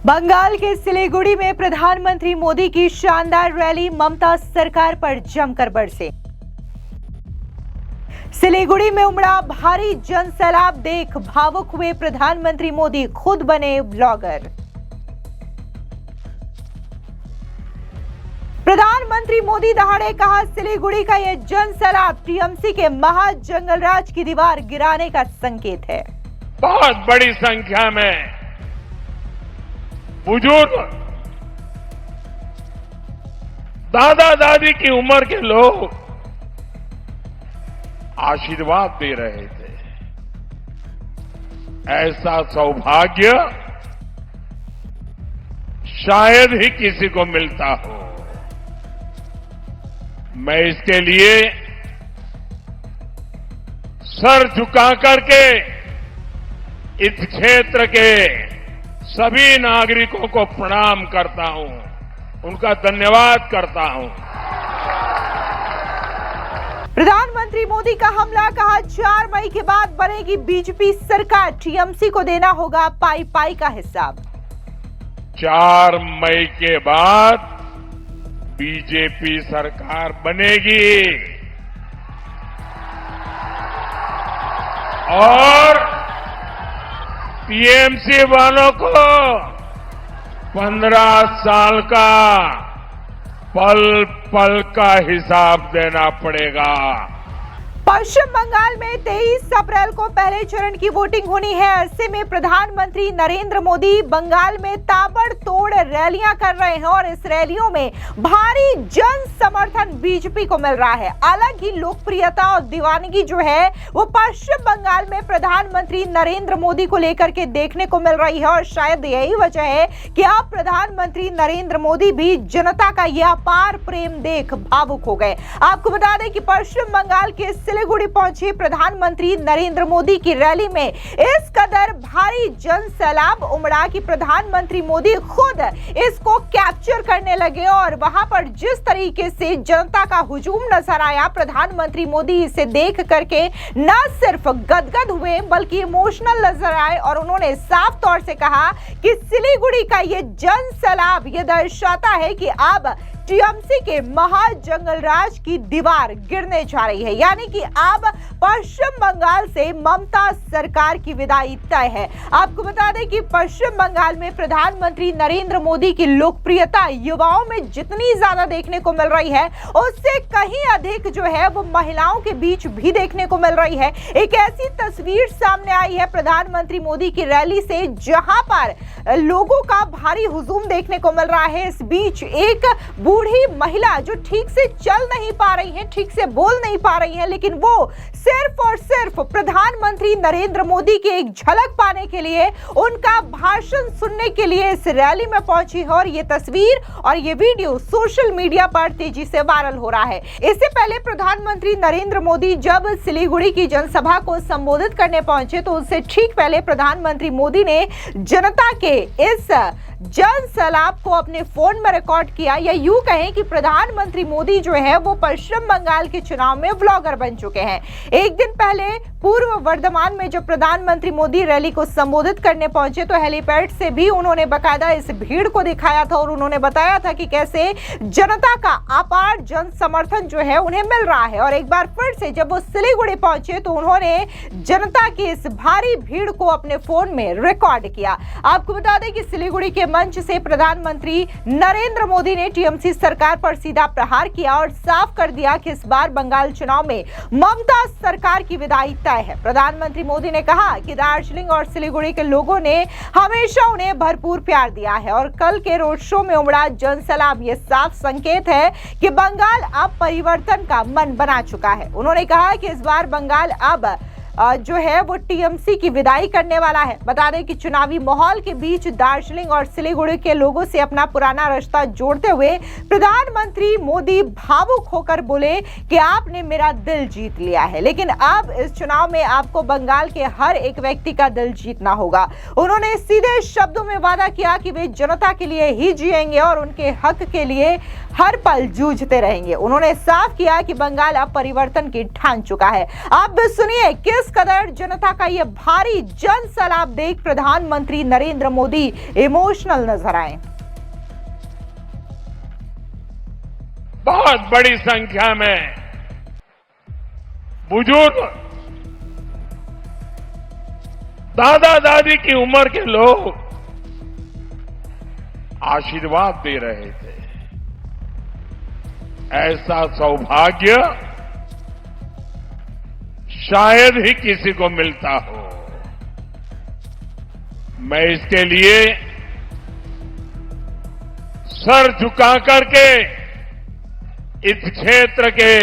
बंगाल के सिलीगुड़ी में प्रधानमंत्री मोदी की शानदार रैली ममता सरकार पर जमकर बरसे। सिलीगुड़ी में उमड़ा भारी जनसैलाब देख भावुक हुए प्रधानमंत्री मोदी, खुद बने ब्लॉगर। प्रधानमंत्री मोदी दहाड़े कहा, सिलीगुड़ी का यह जनसैलाब टीएमसी के महाजंगलराज की दीवार गिराने का संकेत है। बहुत बड़ी संख्या में बुजुर्ग, दादा दादी की उम्र के लोग आशीर्वाद दे रहे थे। ऐसा सौभाग्य शायद ही किसी को मिलता हो। मैं इसके लिए सर झुका करके इस क्षेत्र के सभी नागरिकों को प्रणाम करता हूं, उनका धन्यवाद करता हूं। प्रधानमंत्री मोदी का हमला, कहा 4 मई के बाद बनेगी बीजेपी सरकार, टीएमसी को देना होगा पाई पाई का हिसाब। 4 मई के बाद बीजेपी सरकार बनेगी और टीएमसी वालों को 15 साल का पल पल का हिसाब देना पड़ेगा। पश्चिम बंगाल में 23 अप्रैल को पहले चरण की वोटिंग होनी है। ऐसे में प्रधानमंत्री नरेंद्र मोदी बंगाल में ताबड़तोड़ रैलियां कर रहे हैं और इस रैलियों में भारी जन समर्थन बीजेपी को मिल रहा है। अलग ही लोकप्रियता और दीवानगी जो है वो पश्चिम बंगाल में प्रधानमंत्री नरेंद्र मोदी को लेकर के देखने को मिल रही है और शायद यही वजह है कि अब प्रधानमंत्री नरेंद्र मोदी भी जनता का यह अपार प्रेम देख भावुक हो गए। आपको बता दें कि पश्चिम बंगाल के सिलीगुड़ी पहुंचे प्रधानमंत्री नरेंद्र मोदी की रैली में इस कदर भारी जन सैलाब उमड़ा कि प्रधानमंत्री मोदी खुद इसको कैप्चर करने लगे और वहां पर जिस तरीके से जनता का हुजूम नजर आया, प्रधानमंत्री मोदी इसे देख करके न सिर्फ गदगद हुए बल्कि इमोशनल नजर आए और उन्होंने साफ तौर से कहा कि सिलीगुड़ी का ये जन सैलाब ये दर्शाता है कि अब टीएमसी के महाजंगलराज की दीवार गिरने जा रही है, यानी कि अब पश्चिम बंगाल से ममता सरकार की विदाई तय है। आपको बता दें कि पश्चिम बंगाल में प्रधानमंत्री नरेंद्र मोदी की लोकप्रियता युवाओं में जितनी ज्यादा देखने को मिल रही है उससे कहीं अधिक जो है वो महिलाओं के बीच भी देखने को मिल रही है। एक ऐसी तस्वीर सामने आई है प्रधानमंत्री मोदी की रैली से जहां पर लोगों का भारी हुजूम देखने को मिल रहा है। इस बीच एक बूढ़ी महिला जो ठीक से चल नहीं पा रही है, ठीक से बोल नहीं पा रही है, लेकिन वो सिर्फ और सिर्फ प्रधानमंत्री नरेंद्र मोदी की एक झलक पाने के लिए, उनका भाषण सुनने के लिए इस रैली में पहुंची है और ये तस्वीर और ये वीडियो सोशल मीडिया पर तेजी से वायरल हो रहा है। इससे पहले प्रधानमंत्री नरेंद्र मोदी जब सिलीगुड़ी की जनसभा को संबोधित करने पहुंचे तो उससे ठीक पहले प्रधानमंत्री मोदी ने जनता के इस जन सैलाब को अपने फोन में रिकॉर्ड किया, या यूं कहें कि प्रधानमंत्री मोदी जो है वो पश्चिम बंगाल के चुनाव में व्लॉगर बन चुके हैं। एक दिन पहले पूर्व वर्धमान में जब प्रधानमंत्री मोदी रैली को संबोधित करने पहुंचे तो हेलीपैड से भी उन्होंने बकायदा इस भीड़ को दिखाया था और उन्होंने बताया था कि कैसे जनता का अपार जन समर्थन जो है उन्हें मिल रहा है। और एक बार फिर से जब वो सिलीगुड़ी पहुंचे तो उन्होंने जनता की इस भारी भीड़ को अपने फोन में रिकॉर्ड किया। आपको बता दें कि सिलीगुड़ी के मंच से प्रधानमंत्री नरेंद्र मोदी ने टीएमसी सरकार पर सीधा प्रहार किया और साफ कर दिया कि इस बार बंगाल चुनाव में ममता सरकार की विदाई तय है। प्रधानमंत्री मोदी ने कहा कि दार्जिलिंग और सिलीगुड़ी के लोगों ने हमेशा उन्हें भरपूर प्यार दिया है और कल के रोड शो में उमड़ा जनसैलाब ये साफ संकेत है कि बंगाल अब परिवर्तन का मन बना चुका है। उन्होंने कहा कि इस बार बंगाल अब जो है वो टीएमसी की विदाई करने वाला है। बता दें कि चुनावी माहौल के बीच दार्जिलिंग और सिलीगुड़ी के लोगों से अपना पुराना रिश्ता जोड़ते हुए प्रधानमंत्री मोदी भावुक होकर बोले कि आपने मेरा दिल जीत लिया है, लेकिन अब इस चुनाव में आपको बंगाल के हर एक व्यक्ति का दिल जीतना होगा। उन्होंने सीधे शब्दों में वादा किया कि वे जनता के लिए ही जिएंगे और उनके हक के लिए हर पल जूझते रहेंगे। उन्होंने साफ किया कि बंगाल अब परिवर्तन की ठान चुका है। आप भी सुनिए किस कदर जनता का यह भारी जन सैलाब देख प्रधानमंत्री नरेंद्र मोदी इमोशनल नजर आए। बहुत बड़ी संख्या में बुजुर्ग, दादा दादी की उम्र के लोग आशीर्वाद दे रहे थे। ऐसा सौभाग्य शायद ही किसी को मिलता हो। मैं इसके लिए सर झुका करके इस क्षेत्र के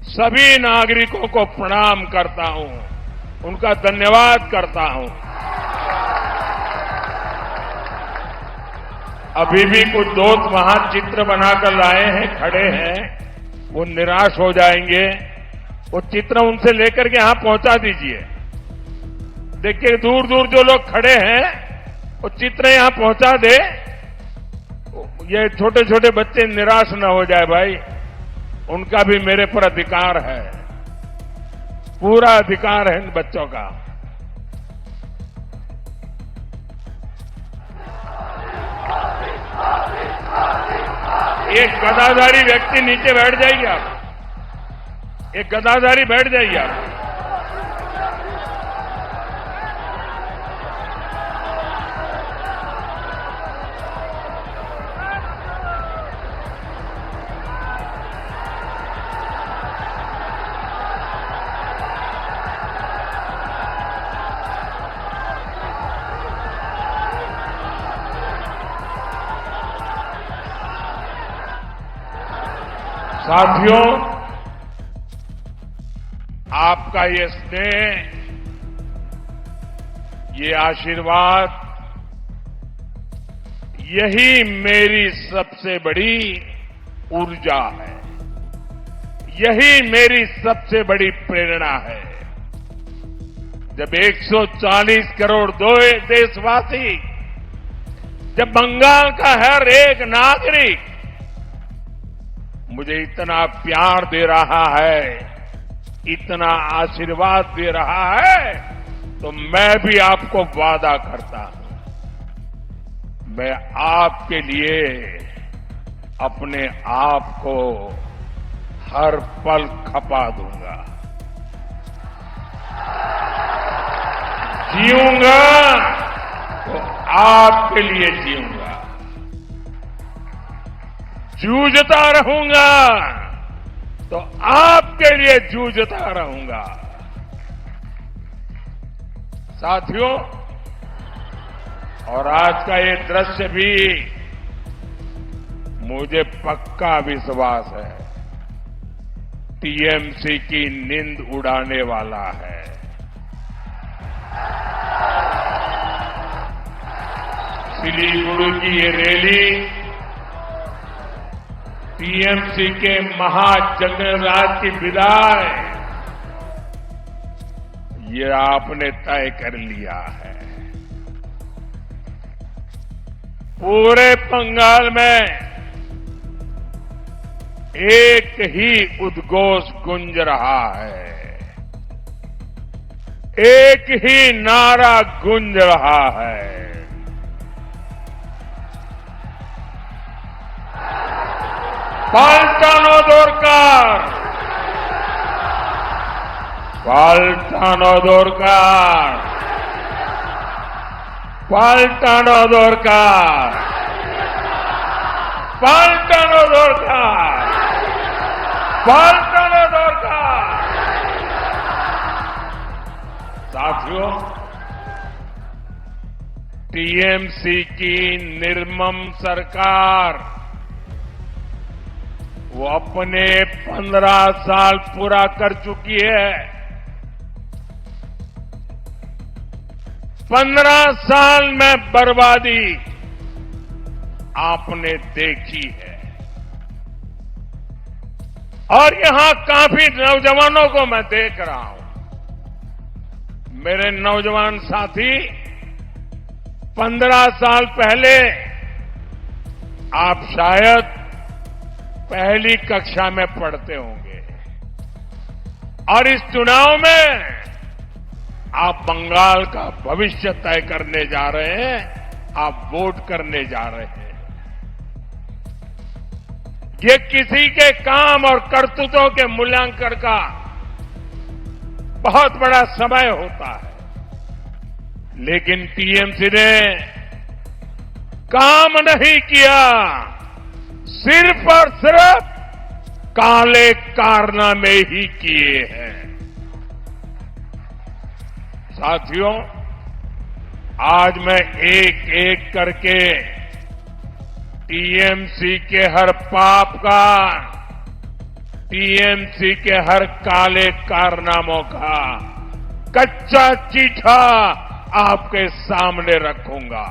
सभी नागरिकों को प्रणाम करता हूं, उनका धन्यवाद करता हूं। अभी भी कुछ दोस्त वहां चित्र बनाकर लाए हैं, खड़े हैं, वो निराश हो जाएंगे। वो चित्र उनसे लेकर के यहां पहुंचा दीजिए। देखिए दूर दूर जो लोग खड़े हैं वो चित्र यहां पहुंचा दे। ये छोटे छोटे बच्चे निराश न हो जाए भाई, उनका भी मेरे पर अधिकार है, पूरा अधिकार है इन बच्चों का। एक गदाधारी व्यक्ति नीचे बैठ जाइए आप, एक गदाधारी बैठ जाइए आप। साथियों, आपका ये स्नेह, ये आशीर्वाद, यही मेरी सबसे बड़ी ऊर्जा है, यही मेरी सबसे बड़ी प्रेरणा है। जब 140 करोड़ देशवासी, जब बंगाल का हर एक नागरिक मुझे इतना प्यार दे रहा है, इतना आशीर्वाद दे रहा है, तो मैं भी आपको वादा करता हूं, मैं आपके लिए अपने आप को हर पल खपा दूंगा, जीऊंगा तो आपके लिए जीऊंगा, जूझता रहूंगा तो आपके लिए जूझता रहूंगा। साथियों, और आज का ये दृश्य भी मुझे पक्का विश्वास है टीएमसी की नींद उड़ाने वाला है। सिलीगुड़ी की ये रैली टीएमसी के महाजगन्नाथ की विदाई, ये आपने तय कर लिया है। पूरे बंगाल में एक ही उद्घोष गूंज रहा है, एक ही नारा गूंज रहा है, पाल्टानो दोरकार, पाल्टानो दोरकार, पाल्टानो दोरकार, पाल्टानो दोरकार, पाल्टानो दोरकार। साथियों, टीएमसी की निर्मम सरकार वो अपने 15 साल पूरा कर चुकी है। 15 साल में बर्बादी आपने देखी है, और यहां काफी नौजवानों को मैं देख रहा हूं। मेरे नौजवान साथी 15 साल पहले आप शायद पहली कक्षा में पढ़ते होंगे और इस चुनाव में आप बंगाल का भविष्य तय करने जा रहे हैं, आप वोट करने जा रहे हैं। ये किसी के काम और करतूतों के मूल्यांकन का बहुत बड़ा समय होता है, लेकिन टीएमसी ने काम नहीं किया, सिर्फ और सिर्फ काले कारनामे ही किए हैं। साथियों, आज मैं एक एक करके टीएमसी के हर पाप का, टीएमसी के हर काले कारनामों का कच्चा चिट्ठा आपके सामने रखूंगा।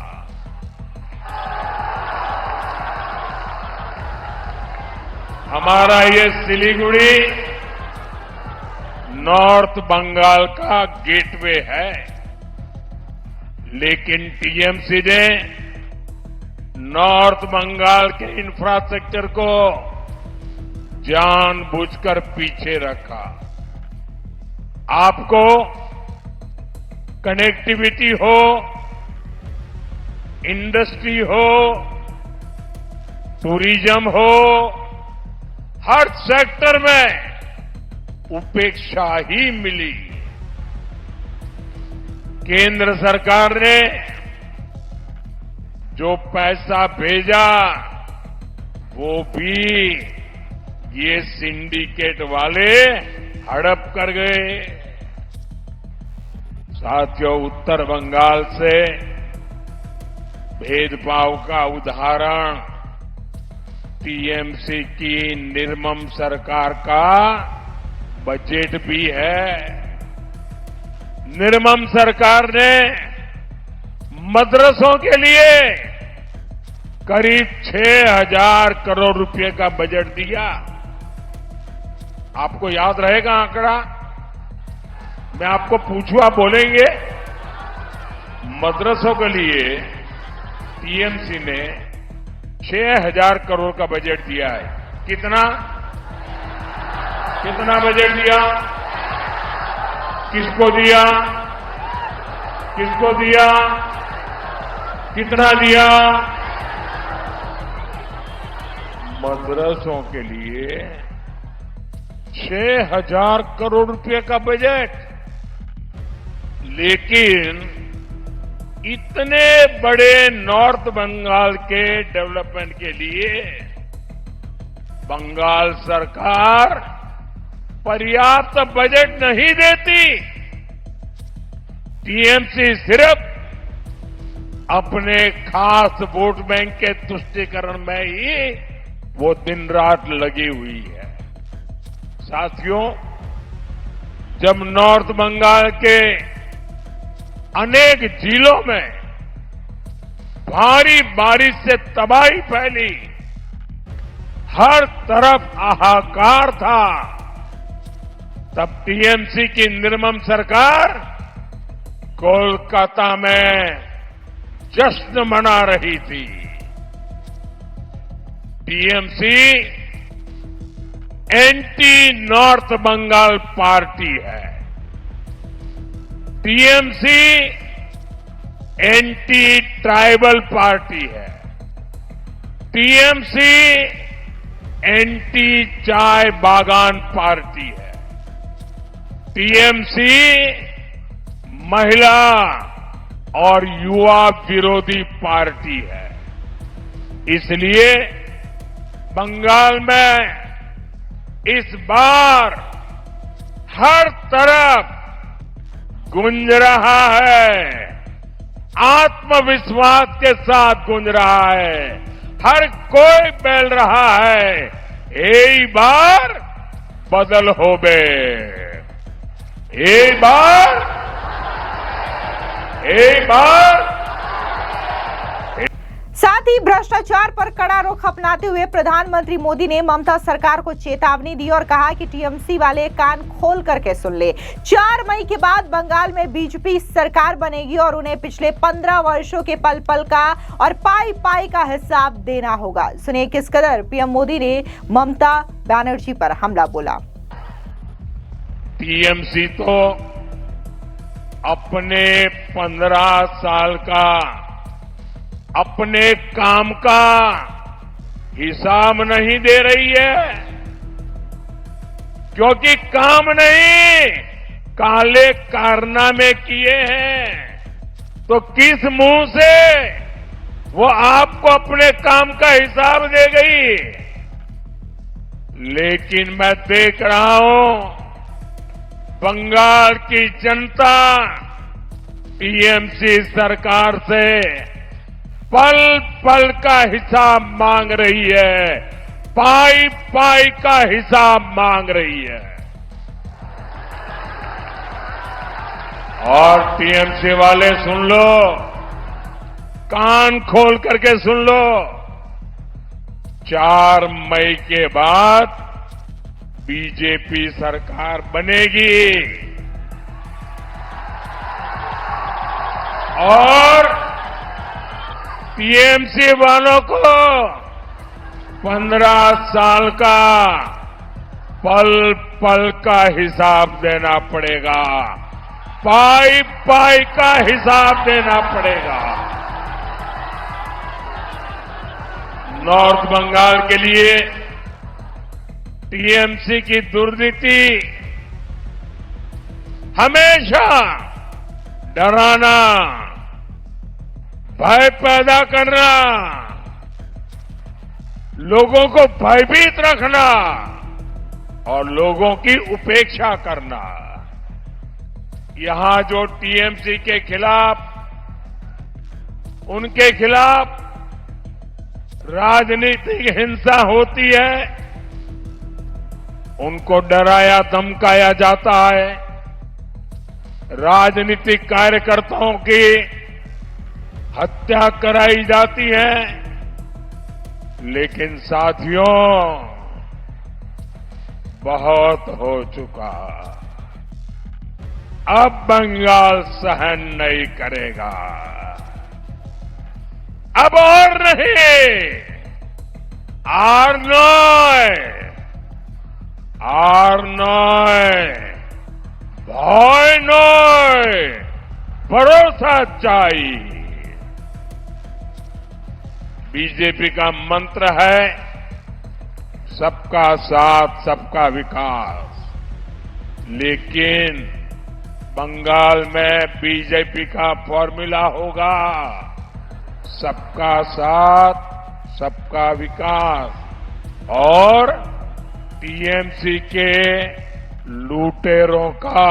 हमारा ये सिलीगुड़ी नॉर्थ बंगाल का गेटवे है, लेकिन टीएमसी ने नॉर्थ बंगाल के इंफ्रास्ट्रक्चर को जानबूझकर पीछे रखा। आपको कनेक्टिविटी हो, इंडस्ट्री हो, टूरिज्म हो, हर सेक्टर में उपेक्षा ही मिली। केंद्र सरकार ने जो पैसा भेजा वो भी ये सिंडिकेट वाले हड़प कर गए। साथियों, उत्तर बंगाल से भेदभाव का उदाहरण टीएमसी की निर्मम सरकार का बजट भी है। निर्मम सरकार ने मदरसों के लिए करीब 6,000 करोड़ रुपए का बजट दिया। आपको याद रहेगा आंकड़ा? मैं आपको पूछूं, आप बोलेंगे? मदरसों के लिए टीएमसी ने 6,000 करोड़ का बजट दिया है। कितना बजट दिया? किसको दिया? किसको दिया? कितना दिया? मदरसों के लिए 6,000 करोड़ रुपए का बजट। लेकिन इतने बड़े नॉर्थ बंगाल के डेवलपमेंट के लिए बंगाल सरकार पर्याप्त बजट नहीं देती। टीएमसी सिर्फ अपने खास वोट बैंक के तुष्टीकरण में ही वो दिन रात लगी हुई है। साथियों, जब नॉर्थ बंगाल के अनेक जिलों में भारी बारिश से तबाही फैली, हर तरफ हाहाकार था, तब टीएमसी की निर्मम सरकार कोलकाता में जश्न मना रही थी। TMC anti north Bengal party है। टीएमसी एंटी ट्राइबल पार्टी है। टीएमसी एंटी चाय बागान पार्टी है। टीएमसी महिला और युवा विरोधी पार्टी है। इसलिए बंगाल में इस बार हर तरफ गूंज रहा है, आत्मविश्वास के साथ गूंज रहा है, हर कोई बोल रहा है, एक बार बदल होबे, एक बार साथ साथ ही भ्रष्टाचार पर कड़ा रुख अपनाते हुए प्रधानमंत्री मोदी ने ममता सरकार को चेतावनी दी और कहा कि टीएमसी वाले कान खोल करके सुन ले। 4 मई के बाद बंगाल में बीजेपी सरकार बनेगी और उन्हें पिछले 15 वर्षों के पल पल का और पाई पाई का हिसाब देना होगा। सुनिए किस कदर पीएम मोदी ने ममता बनर्जी पर हमला बोला। टीएमसी तो अपने 15 साल का अपने काम का हिसाब नहीं दे रही है, क्योंकि काम नहीं काले कारनामे किए हैं, तो किस मुंह से वो आपको अपने काम का हिसाब दे गई। लेकिन मैं देख रहा हूं बंगाल की जनता टीएमसी सरकार से पल पल का हिसाब मांग रही है, पाई पाई का हिसाब मांग रही है। और टीएमसी वाले सुन लो, कान खोल करके सुन लो, 4 मई के बाद बीजेपी सरकार बनेगी और टीएमसी वालों को 15 साल का पल पल का हिसाब देना पड़ेगा, पाई पाई का हिसाब देना पड़ेगा। नॉर्थ बंगाल के लिए टीएमसी की दुर्नीति हमेशा डराना, भय पैदा करना, लोगों को भयभीत रखना और लोगों की उपेक्षा करना। यहां जो टीएमसी के खिलाफ, उनके खिलाफ राजनीतिक हिंसा होती है, उनको डराया धमकाया जाता है, राजनीतिक कार्यकर्ताओं की हत्या कराई जाती है। लेकिन साथियों, बहुत हो चुका, अब बंगाल सहन नहीं करेगा, अब और नहीं, আর নয়, ভয় নয়, भरोसा चाहिए। बीजेपी का मंत्र है सबका साथ सबका विकास, लेकिन बंगाल में बीजेपी का फॉर्मूला होगा सबका साथ सबका विकास और टीएमसी के लूटेरों का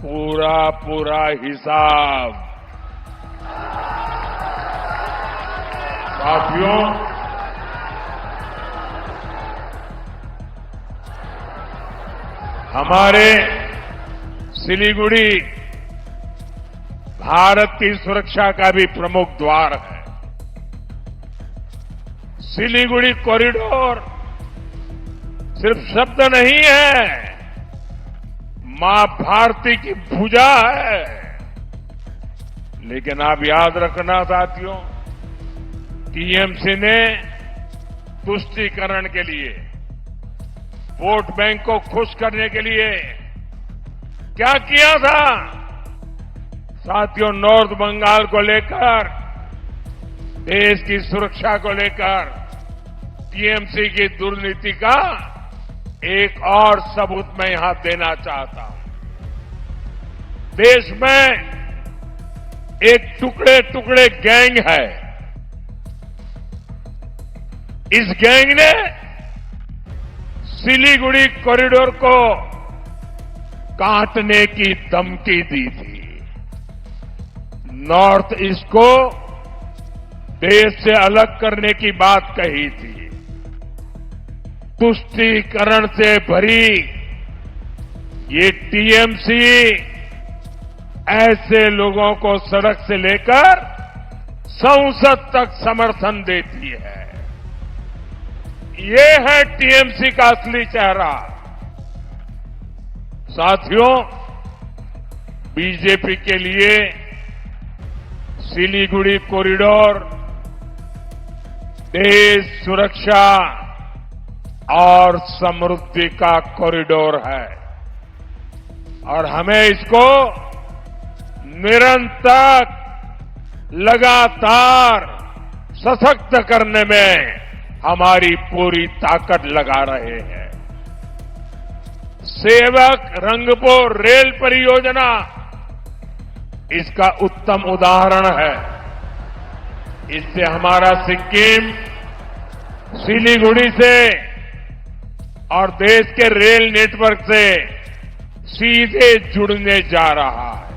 पूरा पूरा हिसाब। साथियों, हमारे सिलीगुड़ी भारत की सुरक्षा का भी प्रमुख द्वार है। सिलीगुड़ी कॉरिडोर सिर्फ शब्द नहीं है, मां भारती की भुजा है। लेकिन आप याद रखना साथियों, टीएमसी ने तुष्टीकरण के लिए, वोट बैंक को खुश करने के लिए क्या किया था साथियों? नॉर्थ बंगाल को लेकर, देश की सुरक्षा को लेकर टीएमसी की दुर्नीति का एक और सबूत मैं यहां देना चाहता हूं। देश में एक टुकड़े टुकड़े गैंग है। इस गैंग ने सिलीगुड़ी कॉरिडोर को काटने की धमकी दी थी, नॉर्थ ईस्ट को देश से अलग करने की बात कही थी। तुष्टीकरण से भरी ये टीएमसी ऐसे लोगों को सड़क से लेकर संसद तक समर्थन देती है। ये है टीएमसी का असली चेहरा। साथियों, बीजेपी के लिए सिलीगुड़ी कॉरिडोर देश सुरक्षा और समृद्धि का कॉरिडोर है और हमें इसको निरंतर लगातार सशक्त करने में हमारी पूरी ताकत लगा रहे हैं। सेवक रंगपुर रेल परियोजना इसका उत्तम उदाहरण है। इससे हमारा सिक्किम सिलीगुड़ी से और देश के रेल नेटवर्क से सीधे जुड़ने जा रहा है।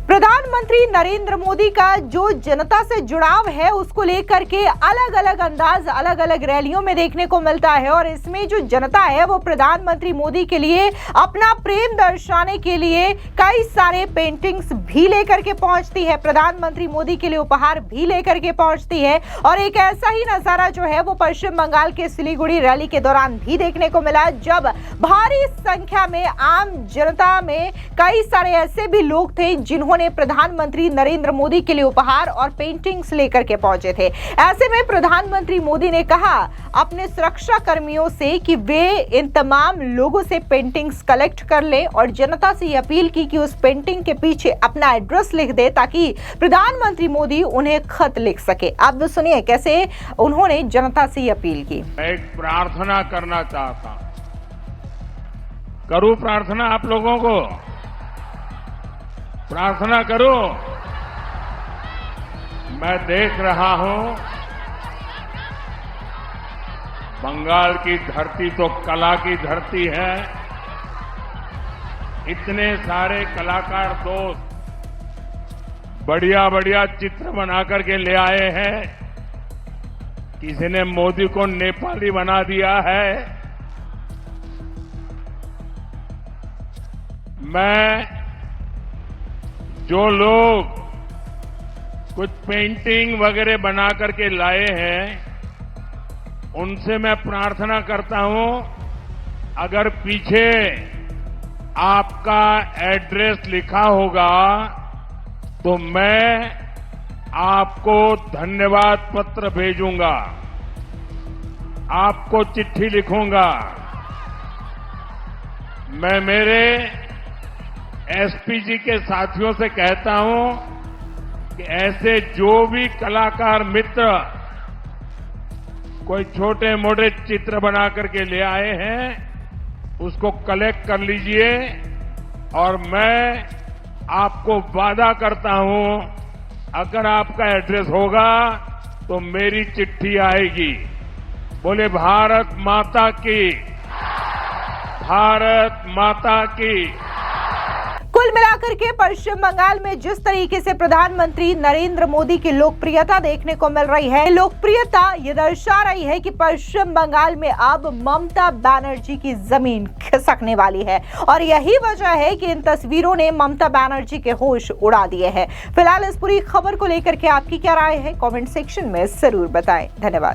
प्रधानमंत्री नरेंद्र मोदी का जो जनता से जुड़ाव है उसको लेकर के अलग अलग अंदाज अलग अलग रैलियों में देखने को मिलता है और इसमें जो जनता है वो प्रधानमंत्री मोदी के लिए अपना प्रेम दर्शाने के लिए कई सारे पेंटिंग्स भी लेकर के पहुंचती है, प्रधानमंत्री मोदी के लिए उपहार भी लेकर के पहुंचती है। और एक ऐसा ही नजारा जो है वो पश्चिम बंगाल के सिलीगुड़ी रैली के दौरान भी देखने को मिला, जब भारी संख्या में आम जनता में कई सारे ऐसे भी लोग थे जिन्होंने प्रधानमंत्री नरेंद्र मोदी के लिए उपहार और पेंटिंग्स लेकर के पहुंचे थे। ऐसे में प्रधानमंत्री मोदी ने कहा अपने सुरक्षा कर्मियों से कि वे इन तमाम लोगों से पेंटिंग्स कलेक्ट कर लें और जनता से यह अपील की कि उस पेंटिंग के पीछे अपना एड्रेस लिख दे ताकि प्रधानमंत्री मोदी उन्हें खत लिख सके। आप सुनिए कैसे उन्होंने जनता से यह अपील की। मैं एक प्रार्थना करना चाहता हूं। करूं प्रार्थना आप लोगों को? प्रार्थना करो। मैं देख रहा हूं बंगाल की धरती तो कला की धरती है। इतने सारे कलाकार दोस्त बढ़िया बढ़िया चित्र बना करके ले आए हैं। किसी ने मोदी को नेपाली बना दिया है। मैं जो लोग कुछ पेंटिंग वगैरह बना करके लाए हैं उनसे मैं प्रार्थना करता हूं, अगर पीछे आपका एड्रेस लिखा होगा तो मैं आपको धन्यवाद पत्र भेजूंगा, आपको चिट्ठी लिखूंगा। मैं मेरे एसपीजी के साथियों से कहता हूं कि ऐसे जो भी कलाकार मित्र कोई छोटे मोटे चित्र बना करके ले आए हैं उसको कलेक्ट कर लीजिए और मैं आपको वादा करता हूं अगर आपका एड्रेस होगा तो मेरी चिट्ठी आएगी। बोले भारत माता की, भारत माता की। कुल मिलाकर के पश्चिम बंगाल में जिस तरीके से प्रधानमंत्री नरेंद्र मोदी की लोकप्रियता देखने को मिल रही है, लोकप्रियता ये दर्शा रही है कि पश्चिम बंगाल में अब ममता बनर्जी की जमीन खिसकने वाली है और यही वजह है कि इन तस्वीरों ने ममता बनर्जी के होश उड़ा दिए हैं। फिलहाल इस पूरी खबर को लेकर के आपकी क्या राय है, कमेंट सेक्शन में जरूर बताएं। धन्यवाद।